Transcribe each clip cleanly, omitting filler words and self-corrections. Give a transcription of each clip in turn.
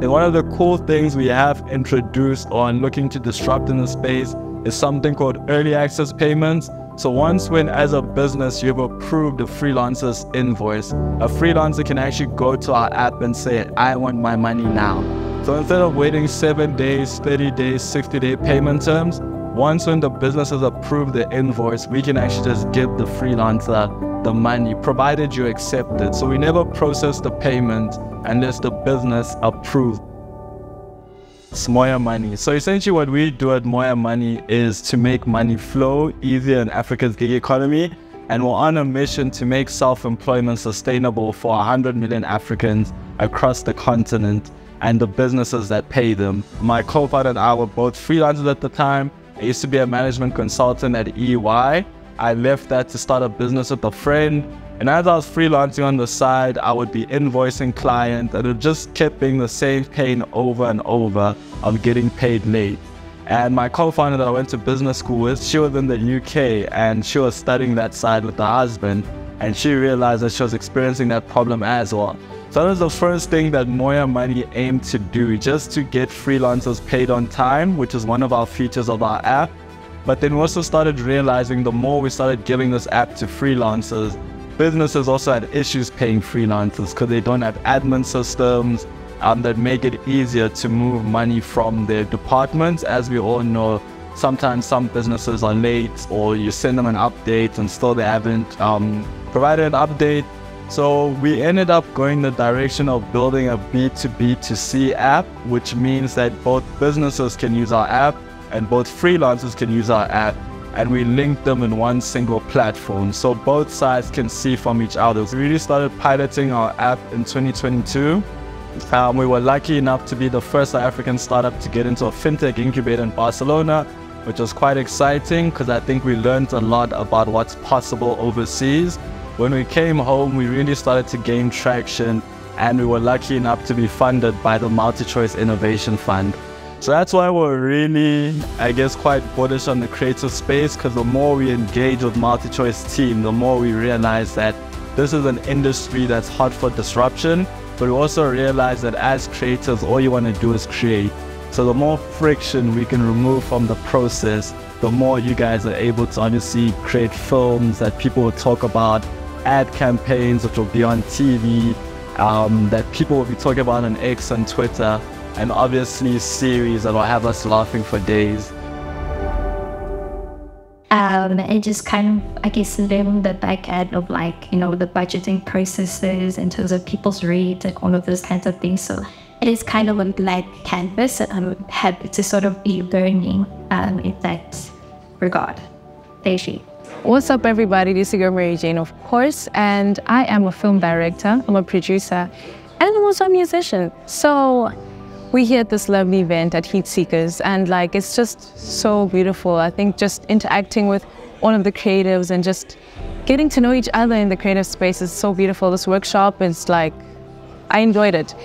And one of the cool things we have introduced or looking to disrupt in the space is something called early access payments. So once when as a business you've approved a freelancer's invoice, a freelancer can actually go to our app and say, I want my money now. So instead of waiting 7 days, 30 days, 60-day payment terms, once when the business has approved the invoice, we can actually just give the freelancer the money, provided you accept it. So we never process the payment unless the business approves. It's Moya Money. So essentially what we do at Moya Money is to make money flow easier in Africa's gig economy. And we're on a mission to make self-employment sustainable for 100 million Africans across the continent and the businesses that pay them. My co-founder and I were both freelancers at the time. I used to be a management consultant at EY. I left that to start a business with a friend. And as I was freelancing on the side, I would be invoicing clients, and it just kept being the same pain over and over of getting paid late. And my co-founder that I went to business school with, she was in the UK and she was studying that side with her husband, and she realized that she was experiencing that problem as well. So that was the first thing that Moya Money aimed to do, just to get freelancers paid on time, which is one of our features of our app. But then we also started realizing the more we started giving this app to freelancers, businesses also had issues paying freelancers because they don't have admin systems that make it easier to move money from their departments. As we all know, sometimes some businesses are late, or you send them an update and still they haven't provided an update. So we ended up going the direction of building a B2B2C app, which means that both businesses can use our app and both freelancers can use our app, and we link them in one single platform so both sides can see from each other. We really started piloting our app in 2022. We were lucky enough to be the first African startup to get into a fintech incubator in Barcelona, which was quite exciting because I think we learned a lot about what's possible overseas. When we came home, we really started to gain traction, and we were lucky enough to be funded by the MultiChoice Innovation Fund. So that's why we're really, I guess, quite bullish on the creative space, because the more we engage with MultiChoice team, the more we realize that this is an industry that's hot for disruption, but we also realize that as creators, all you want to do is create. So the more friction we can remove from the process, the more you guys are able to obviously create films that people will talk about, ad campaigns which will be on TV, that people will be talking about on X and Twitter, and obviously series that will have us laughing for days. And just kind of, I guess, learn the back end of, like, you know, the budgeting processes in terms of people's rates and all of those kinds of things. So it is kind of a blank canvas, and I'm happy to sort of be learning in that regard. Thank you. What's up, everybody? This is your Mary Jane, of course, and I am a film director, I'm a producer, and I'm also a musician. So we're here at this lovely event at Heatseekers, and like, it's just so beautiful. I think just interacting with all of the creatives and just getting to know each other in the creative space is so beautiful. This workshop is like, I enjoyed it.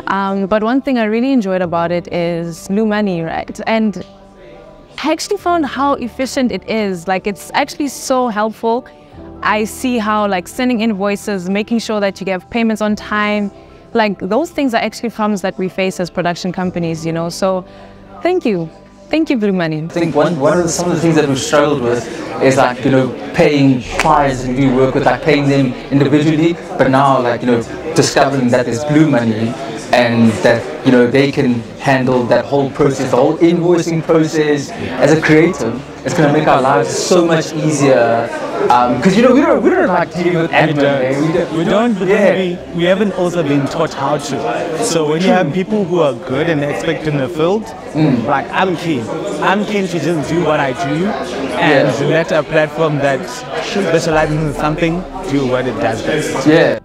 But one thing I really enjoyed about it is Bloo Money, right? And I actually found how efficient it is. Like, it's actually so helpful. I see how, like, sending invoices, making sure that you get payments on time, like, those things are actually problems that we face as production companies, you know. So thank you. Thank you, Bloo Money. I think some of the things that we've struggled with is, like, you know, paying clients that we work with, like paying them individually, but now, like, you know, discovering that there's Bloo Money and that, you know, they can handle that whole process, the whole invoicing process. As a creative, it's going to make our lives so much easier. Because, you know, we don't like dealing with admin. We don't, because we haven't also been taught how to. So when you have people who are good and expert in the field, like, I'm keen to just do what I do, and let a platform that specializes in something do what it does best. Yeah.